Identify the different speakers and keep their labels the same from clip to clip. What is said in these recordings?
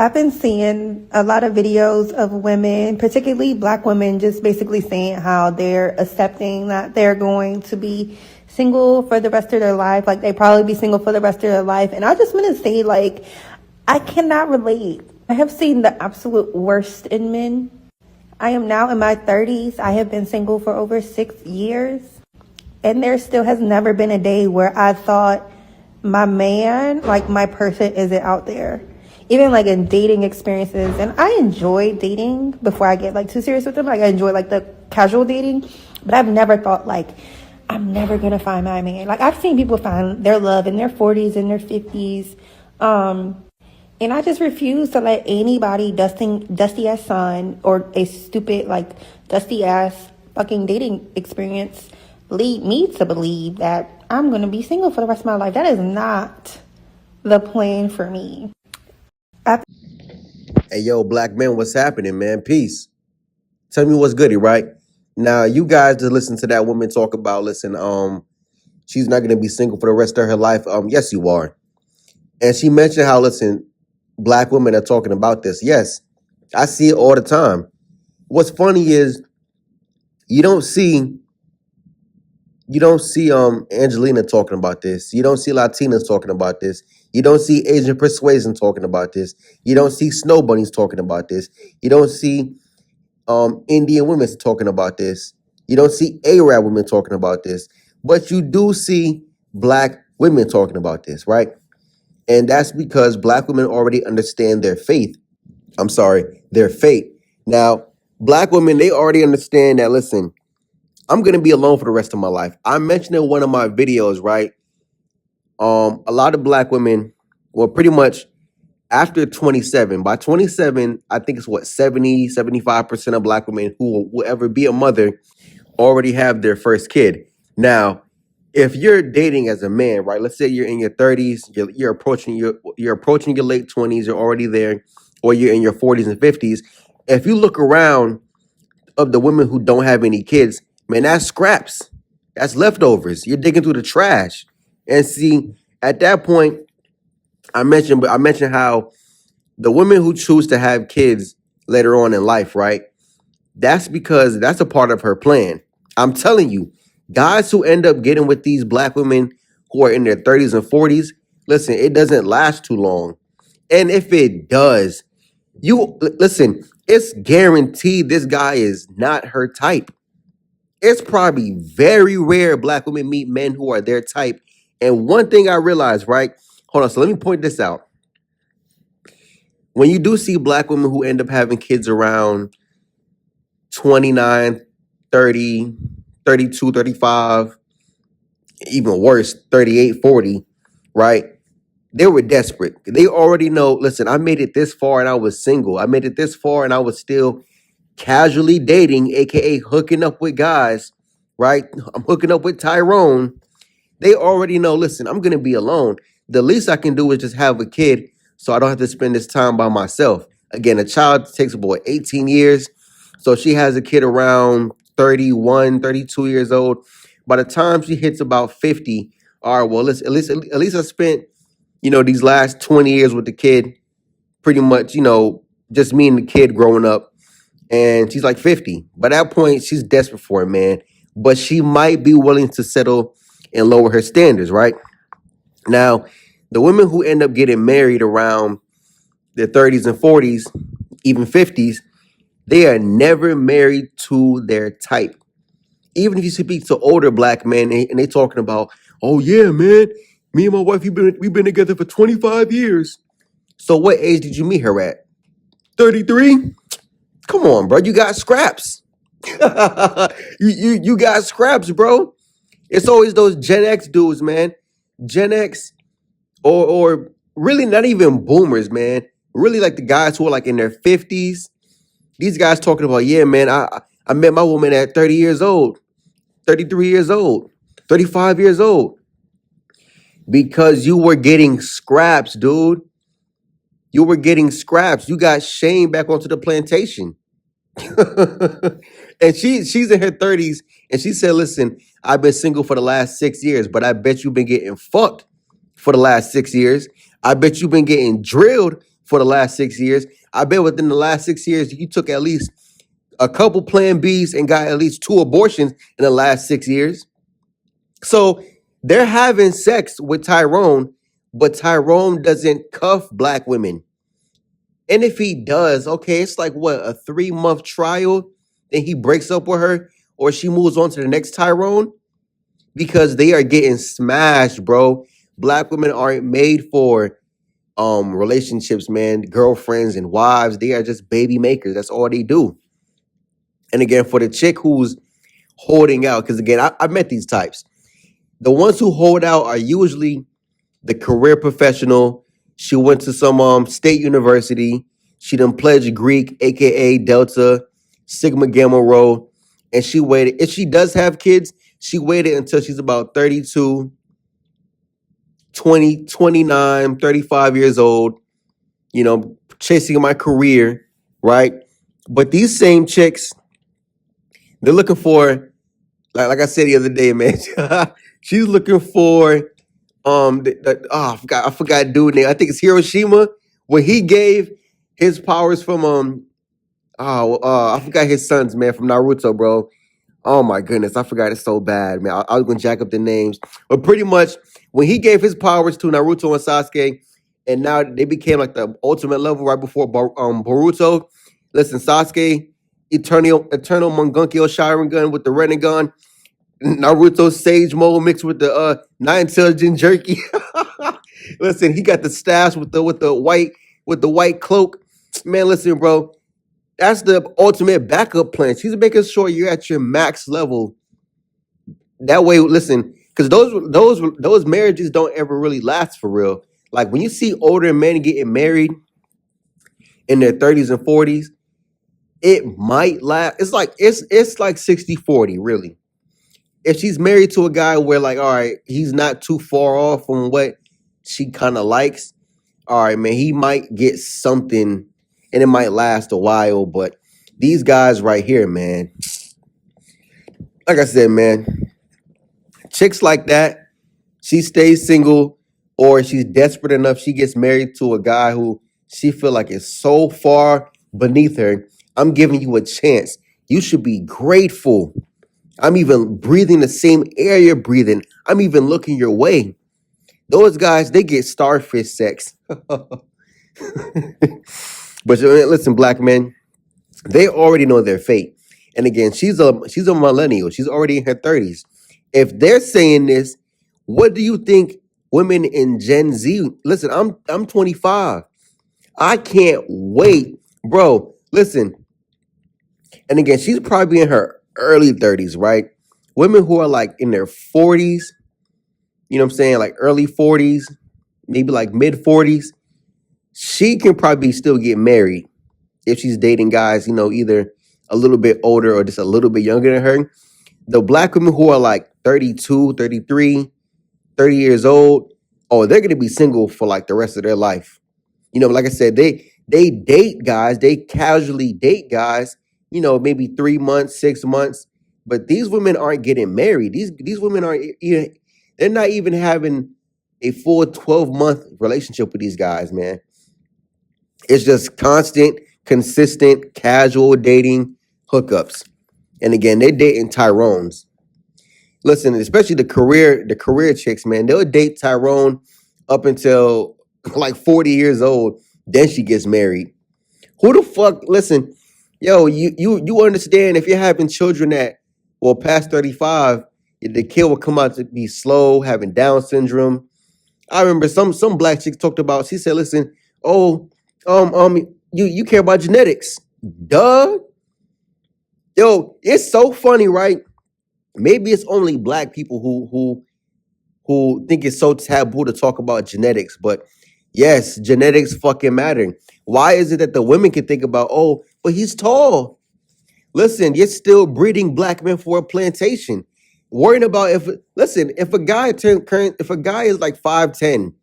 Speaker 1: I've been seeing a lot of videos of women, particularly black women, just basically saying how they're accepting that they're going to be single for the rest of their life. Like they probably be single for the rest of their life. And I just want to say, like, I cannot relate. I have seen the absolute worst in men. I am now in my 30s. I have been single for over 6 years. And there still has never been a day where I thought my man, like my person, isn't out there. Even like in dating experiences, and I enjoy dating before I get like too serious with them. Like I enjoy like the casual dating, but I've never thought like I'm never gonna find my man. Like I've seen people find their love in their 40s and their 50s, and I just refuse to let anybody dusty ass son or a stupid like dusty ass fucking dating experience lead me to believe that I'm gonna be single for the rest of my life. That is not the plan for me.
Speaker 2: Hey, yo, black men, what's happening, man? Peace. Tell me what's goody, right? Now, you guys just listen to that woman talk about, listen, she's not going to be single for the rest of her life. Yes, you are. And she mentioned how, listen, black women are talking about this. Yes, I see it all the time. What's funny is you don't see Angelina talking about this. You don't see Latinas talking about this. You don't see Asian persuasion talking about this. You don't see snow bunnies talking about this. You don't see Indian women talking about this. You don't see Arab women talking about this. But you do see black women talking about this, right? And that's because black women already understand their faith. Their fate. Now, black women, they already understand that, listen, I'm going to be alone for the rest of my life. I mentioned in one of my videos, right? A lot of black women, well, pretty much after 27, by 27, I think it's 75% of black women who will ever be a mother already have their first kid. Now, if you're dating as a man, right? Let's say you're in your 30s, you're approaching your late 20s, you're already there, or you're in your 40s and 50s. If you look around of the women who don't have any kids, man, that's scraps. That's leftovers. You're digging through the trash. And see, at that point, I mentioned how the women who choose to have kids later on in life, right? That's because that's a part of her plan. I'm telling you, guys who end up getting with these black women who are in their 30s and 40s, listen, it doesn't last too long. And if it does, listen, it's guaranteed this guy is not her type. It's probably very rare black women meet men who are their type. And one thing I realized, right? Hold on, so let me point this out. When you do see black women who end up having kids around 29, 30, 32, 35, even worse, 38, 40, right? They were desperate. They already know, listen, I made it this far and I was single. I made it this far and I was still casually dating, aka hooking up with guys, right? I'm hooking up with Tyrone. They already know, listen, I'm going to be alone. The least I can do is just have a kid so I don't have to spend this time by myself. Again, a child takes about 18 years. So she has a kid around 31, 32 years old. By the time she hits about 50, all right, well, at least I spent, these last 20 years with the kid, pretty much, just me and the kid growing up. And she's like 50. By that point, she's desperate for it, man. But she might be willing to settle and lower her standards, right? Now, the women who end up getting married around their 30s and 40s, even 50s, they are never married to their type. Even if you speak to older black men and they talking about, oh yeah, man, me and my wife, we've been together for 25 years. So what age did you meet her at? 33? Come on, bro. You got scraps. you got scraps, bro. It's always those Gen X dudes, man. Gen X or really not even boomers, man. Really like the guys who are like in their 50s. These guys talking about, yeah, man, I met my woman at 30 years old, 33 years old, 35 years old. Because you were getting scraps, dude. You were getting scraps. You got shamed back onto the plantation. And she's in her 30s and she said, listen, I've been single for the last 6 years, but I bet you've been getting fucked for the last 6 years. I bet you've been getting drilled for the last 6 years. I bet within the last 6 years, you took at least a couple Plan Bs and got at least 2 abortions in the last 6 years. So they're having sex with Tyrone, but Tyrone doesn't cuff black women. And if he does, okay, it's like what, a 3-month trial? Then he breaks up with her, or she moves on to the next Tyrone because they are getting smashed, bro. Black women aren't made for relationships, man. Girlfriends and wives, they are just baby makers. That's all they do. And again, for the chick who's holding out, because again, I met these types. The ones who hold out are usually the career professional. She went to some state university. She done pledged Greek, aka Delta, Sigma Gamma Rho, and she waited. If she does have kids, she waited until she's about 32, 20, 29, 35 years old, chasing my career, right? But these same chicks, they're looking for, like I said the other day, man. She's looking for I forgot dude name. I think it's Hiroshima, when he gave his powers from I forgot his sons, man, from Naruto, bro. Oh my goodness, I forgot it so bad, man. I was gonna jack up the names, but pretty much when he gave his powers to Naruto and Sasuke, and now they became like the ultimate level right before Boruto. Listen, Sasuke, eternal Mangekyou Sharingan with the Rinnegan. Naruto Sage Mode mixed with the Nine Tails Jinchuriki. Listen, he got the stash with the white cloak. Man, listen, bro. That's the ultimate backup plan. She's making sure you're at your max level. That way, listen, because those marriages don't ever really last for real. Like when you see older men getting married in their 30s and 40s, it might last. It's like 60-40, really. If she's married to a guy where, like, all right, he's not too far off from what she kind of likes, all right, man, he might get something and it might last a while. But these guys right here, man, like I said, man, chicks like that, she stays single, or she's desperate enough, she gets married to a guy who she feel like is so far beneath her. I'm giving you a chance. You should be grateful. I'm even breathing the same air you're breathing. I'm even looking your way. Those guys, they get starfish sex. But listen, black men, they already know their fate. And again, she's a millennial. She's already in her 30s. If they're saying this, what do you think women in Gen Z? Listen, I'm 25. I can't wait, bro. Listen. And again, she's probably in her early 30s, right? Women who are like in their 40s, you know what I'm saying? Like early 40s, maybe like mid 40s. She can probably still get married if she's dating guys, either a little bit older or just a little bit younger than her. The black women who are like 32, 33, 30 years old, oh, they're going to be single for like the rest of their life. Like I said, they date guys, they casually date guys, maybe 3 months, 6 months. But these women aren't getting married. These women aren't, they're not even having a full 12-month relationship with these guys, man. It's just constant, consistent, casual dating hookups. And again, they're dating Tyrones. Listen, especially the career chicks, man, they'll date Tyrone up until like 40 years old. Then she gets married. Who the fuck? Listen, yo, you understand if you're having children past 35, the kid will come out to be slow, having Down syndrome. I remember some black chicks talked about. She said, "Listen, you care about genetics, duh." Yo, it's so funny, right? Maybe it's only black people who think it's so taboo to talk about genetics, but yes, genetics fucking matter. Why is it that the women can think about, oh, but he's tall? Listen, you're still breeding black men for a plantation. Worrying about if a guy is like 5'10",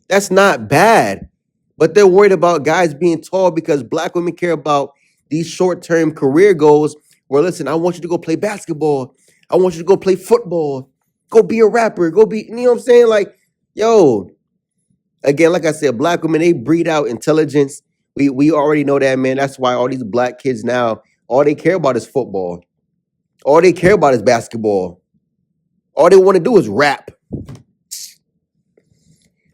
Speaker 2: that's not bad. But they're worried about guys being tall because black women care about these short-term career goals where, listen, I want you to go play basketball. I want you to go play football. Go be a rapper. Go be, you know what I'm saying? Like, yo, Again, like I said, black women, they breed out intelligence. We already know that, man. That's why all these black kids now, all they care about is football. All they care about is basketball. All they want to do is rap.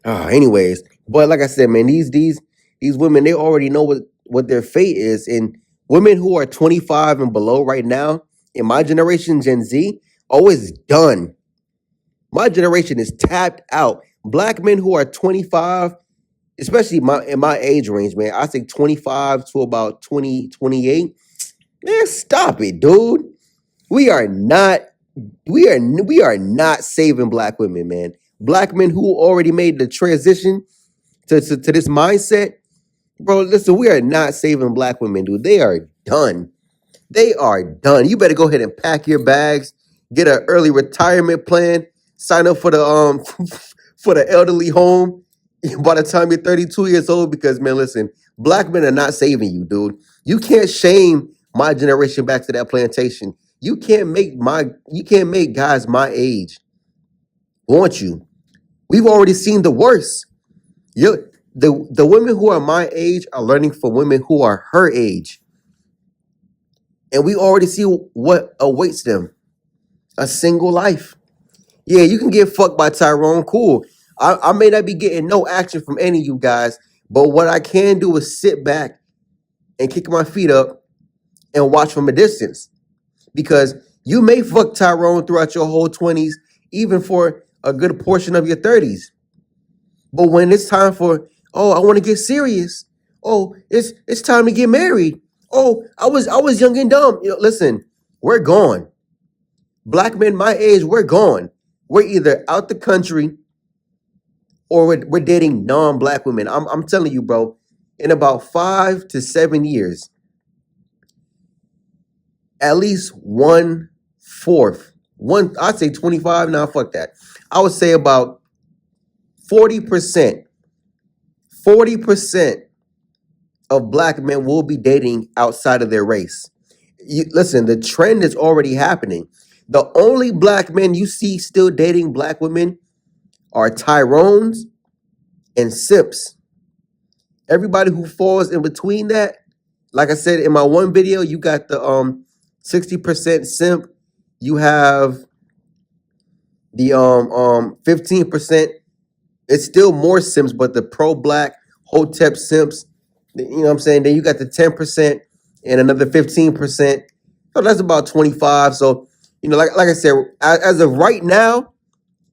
Speaker 2: Anyways, but like I said, man, these women, they already know what their fate is. And women who are 25 and below right now, in my generation, Gen Z, is done. My generation is tapped out. Black men who are 25, especially in my age range, man, I say 25 to about 20, 28. Man, stop it, dude. We are not saving black women, man. Black men who already made the transition to this mindset, bro. Listen, we are not saving black women, dude. They are done. They are done. You better go ahead and pack your bags, get an early retirement plan, sign up for the for the elderly home by the time you're 32 years old. Because, man, listen, black men are not saving you, dude. You can't shame my generation back to that plantation. You can't make guys my age want you. We've already seen the worst. The women who are my age are learning from women who are her age. And we already see what awaits them. A single life. Yeah, you can get fucked by Tyrone. Cool. I may not be getting no action from any of you guys, but what I can do is sit back and kick my feet up and watch from a distance. Because you may fuck Tyrone throughout your whole 20s, even for a good portion of your 30s. But when it's time for, I want to get serious. It's time to get married. I was young and dumb. Listen, we're gone. Black men my age, we're gone. We're either out the country or we're dating non-black women. I'm telling you, bro, in about 5 to 7 years, at least 1/4, I'd say 25. Now, fuck that. I would say about 40% of black men will be dating outside of their race. Listen, the trend is already happening. The only black men you see still dating black women are Tyrones and simps. Everybody who falls in between that, like I said in my one video, you got the 60% simp. You have the 15%. It's still more simps, but the pro-black Hotep simps, you know what I'm saying? Then you got the 10% and another 15%. So that's about 25. So, like I said, as of right now,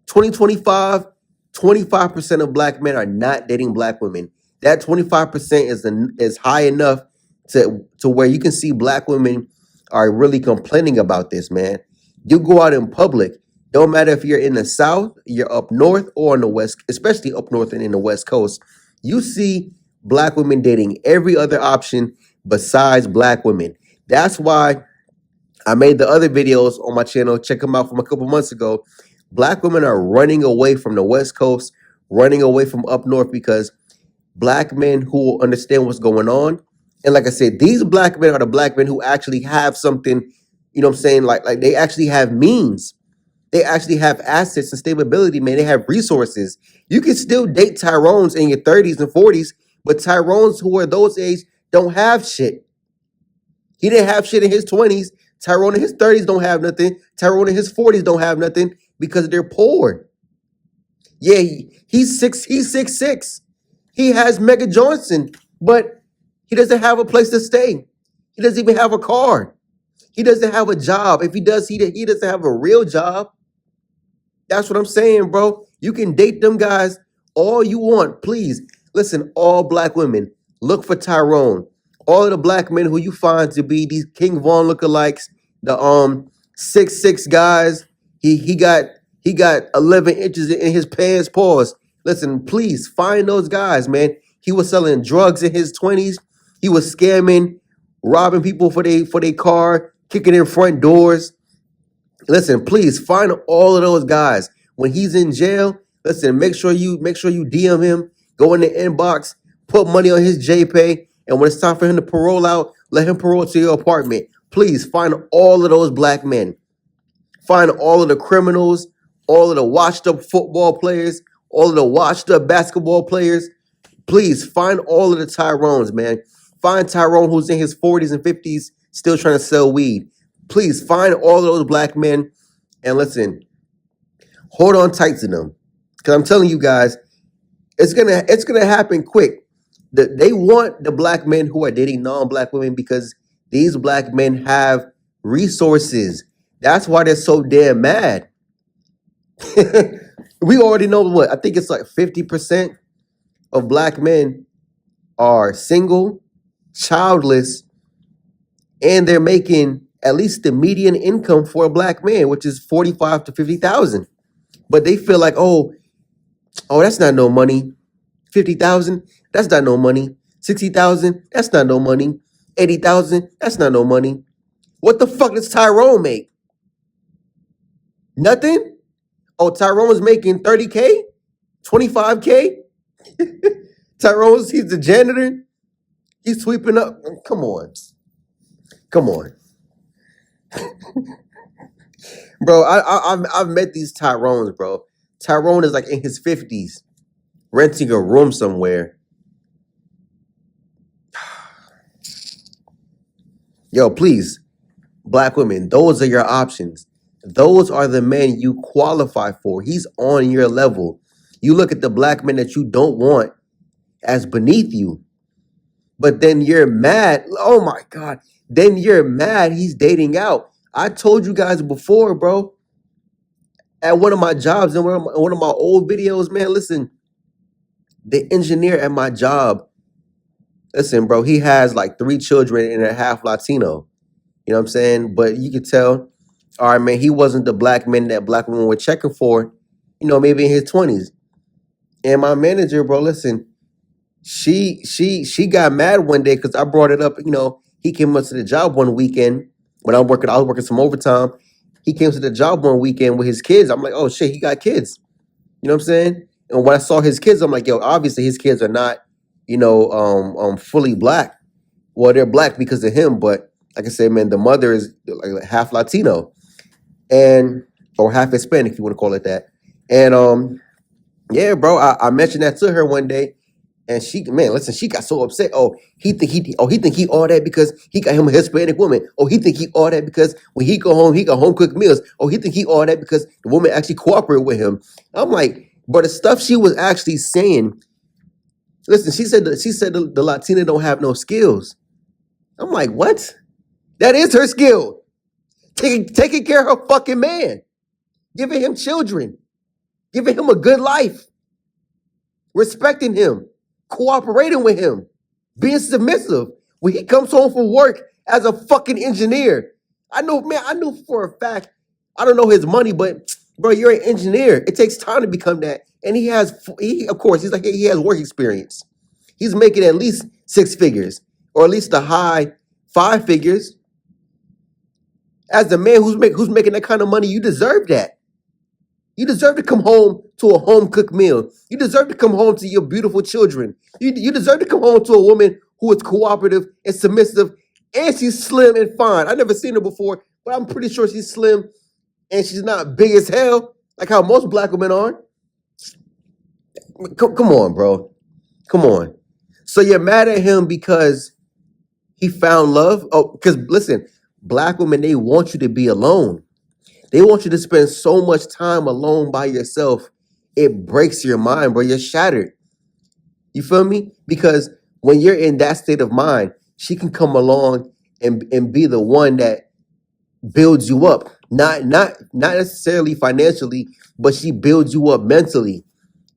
Speaker 2: 2025, 25% of black men are not dating black women. That 25% is high enough to where you can see black women are really complaining about this, man. You go out in public, don't matter if you're in the South, you're up north, or on the West, especially up north and in the West Coast, you see black women dating every other option besides black women. That's why I made the other videos on my channel. Check them out from a couple months ago. Black women are running away from the West Coast, running away from up north because black men who understand what's going on. And like I said, these black men are the black men who actually have something, you know what I'm saying? Like they actually have means. They actually have assets and stability, man. They have resources. You can still date Tyrones in your 30s and 40s, but Tyrones who are those age don't have shit. He didn't have shit in his 20s. Tyrone in his 30s don't have nothing. Tyrone in his 40s don't have nothing because they're poor. Yeah, he's 6'6". He has Mega Johnson, but he doesn't have a place to stay. He doesn't even have a car. He doesn't have a job. If he does, he doesn't have a real job. That's what I'm saying, bro. You can date them guys all you want. Please, listen, all black women, look for Tyrone. All of the black men who you find to be these King Von lookalikes, the 6'6" guys, he got 11 inches in his pants. Pause. Listen, please find those guys, man. He was selling drugs in his 20s. He was scamming, robbing people for their car, kicking in front doors. Listen, please find all of those guys. When he's in jail, listen, make sure you DM him, go in the inbox, put money on his JPay, and when it's time for him to parole out, let him parole to your apartment. Please find all of those black men. Find all of the criminals, all of the washed up football players, all of the washed up basketball players. Please find all of the Tyrones, man. Find Tyrone who's in his 40s and 50s still trying to sell weed. Please find all of those black men and listen, hold on tight to them. Because I'm telling you guys, it's gonna happen quick. They want the black men who are dating non-black women because these black men have resources. That's why they're so damn mad. We already know what I think it's like 50% of black men are single, childless, and they're making at least the median income for a black man, which is 45 to 50,000. But they feel like, oh, that's not no money. 50,000, that's not no money. 60,000, that's not no money. 80,000, that's not no money. What the fuck does Tyrone make? Nothing? Oh, Tyrone's making 30K? 25K? He's the janitor. He's sweeping up. Come on. Bro, I've met these Tyrones, bro. Tyrone is like in his 50s, renting a room somewhere. Yo, please, black women, those are your options. Those are the men you qualify for. He's on your level. You look at the black men that you don't want as beneath you. But then you're mad. Oh my God. Then you're mad he's dating out. I told you guys before, bro. At one of my jobs, in one of my old videos, man, listen, the engineer at my job, listen, bro, he has like 3 children and they're half Latino. You know what I'm saying? But you could tell, all right, man, he wasn't the black man that black women were checking for, maybe in his 20s. And my manager, bro, listen, she got mad one day because I brought it up. He came up to the job one weekend when I was working some overtime. He came to the job one weekend with his kids. I'm like, oh shit, he got kids. You know what I'm saying? And when I saw his kids, I'm like, yo, obviously his kids are not, fully black. Well, they're black because of him, but like I said, man, the mother is like half Latino or half Hispanic, if you want to call it that. And yeah, bro, I mentioned that to her one day. And she got so upset. Oh, he think he all that because he got him a Hispanic woman. Oh, he think he all that because when he go home, he got home cooked meals. Oh, he think he all that because the woman actually cooperated with him. I'm like, but the stuff she was actually saying, listen, she said the Latina don't have no skills. I'm like, what? That is her skill. Taking care of her fucking man, giving him children, giving him a good life, respecting him, cooperating with him, being submissive. When he comes home from work as a fucking engineer, I know for a fact, I don't know his money, but bro, you're an engineer. It takes time to become that. And he has work experience. He's making at least 6 figures or at least the high 5 figures. As the man who's making that kind of money, you deserve that. You deserve to come home to a home-cooked meal. You deserve to come home to your beautiful children. You deserve to come home to a woman who is cooperative and submissive, and she's slim and fine. I've never seen her before, but I'm pretty sure she's slim, and she's not big as hell, like how most black women are. Come on, bro. Come on. So you're mad at him because he found love? Oh, because listen, black women, they want you to be alone. They want you to spend so much time alone by yourself. It breaks your mind, bro. You're shattered. You feel me? Because when you're in that state of mind, she can come along and be the one that builds you up. Not necessarily financially, but she builds you up mentally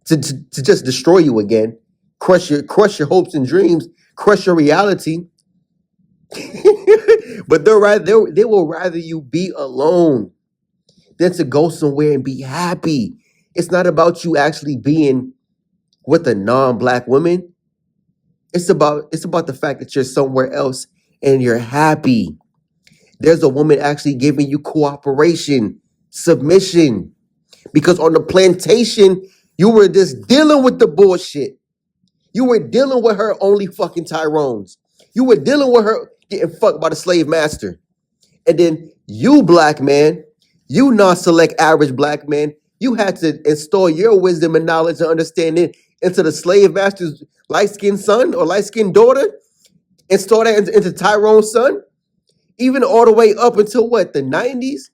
Speaker 2: to just destroy you again. Crush your hopes and dreams, crush your reality. But they will rather you be alone than to go somewhere and be happy. It's not about you actually being with a non-black woman. It's about the fact that you're somewhere else and you're happy. There's a woman actually giving you cooperation, submission. Because on the plantation, you were just dealing with the bullshit. You were dealing with her only fucking Tyrones. You were dealing with her getting fucked by the slave master. And then you, black man, you non-select average black man, You had to install your wisdom and knowledge and understanding into the slave master's light-skinned son or light-skinned daughter. Install that into Tyrone's son. Even all the way up until what, the 90s,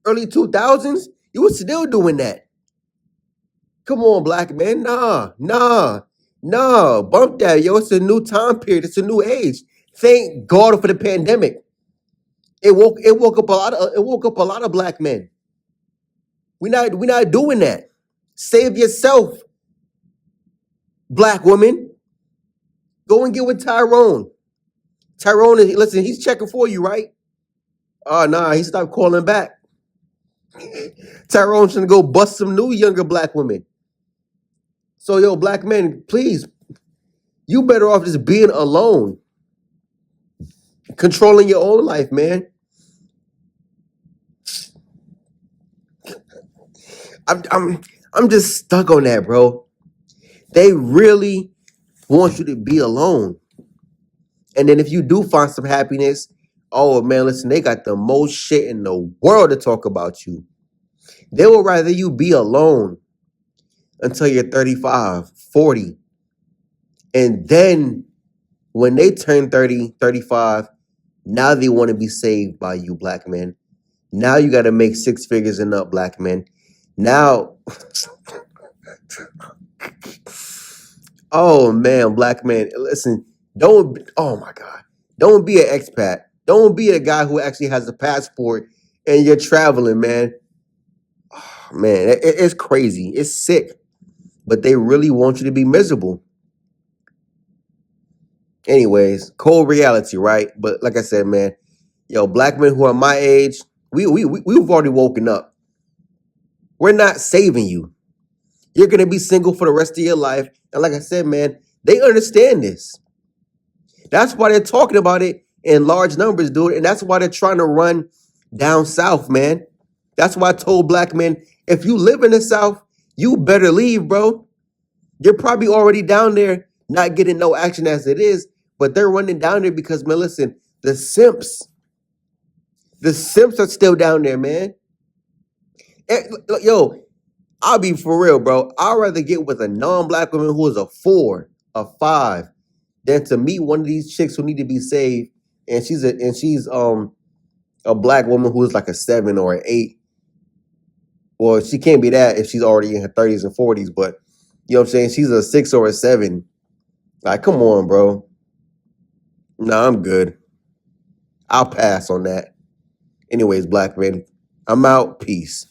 Speaker 2: early 2000s, you were still doing that. Come on, black man. Nah. Bump that, yo. It's a new time period. It's a new age. Thank God for the pandemic. It woke up a lot of black men. We're not doing that. Save yourself, black woman. Go and get with Tyrone. Tyrone, listen, he's checking for you, right? Oh, nah, he stopped calling back. Tyrone's gonna go bust some new younger black women. So, yo, black men, please, you better off just being alone, controlling your own life, man. I'm just stuck on that, bro. They really want you to be alone. And then if you do find some happiness, oh man, listen, they got the most shit in the world to talk about you. They would rather you be alone until you're 35, 40. And then when they turn 30, 35, now they want to be saved by you, black men. Now you got to make 6 figures and up, black men. Now, oh man, black man, listen, oh my God, don't be an expat. Don't be a guy who actually has a passport and you're traveling, man. Oh, man, it's crazy. It's sick. But they really want you to be miserable. Anyways, cold reality, right? But like I said, man, yo, black men who are my age, we've already woken up. We're not saving you. You're gonna be single for the rest of your life. And like I said, man, they understand this. That's why they're talking about it in large numbers, dude. And that's why they're trying to run down south, man. That's why I told black men, if you live in the South, you better leave, bro. You're probably already down there not getting no action as it is, but they're running down there because, man, listen, the simps are still down there, man. Yo, I'll be for real, bro. I'd rather get with a non-black woman who is a 4, a 5, than to meet one of these chicks who need to be saved, and she's a black woman who is like a 7 or an 8. Well, she can't be that if she's already in her 30s and 40s, but you know what I'm saying? She's a 6 or a 7. Like, come on, bro. Nah, I'm good. I'll pass on that. Anyways, black men, I'm out. Peace.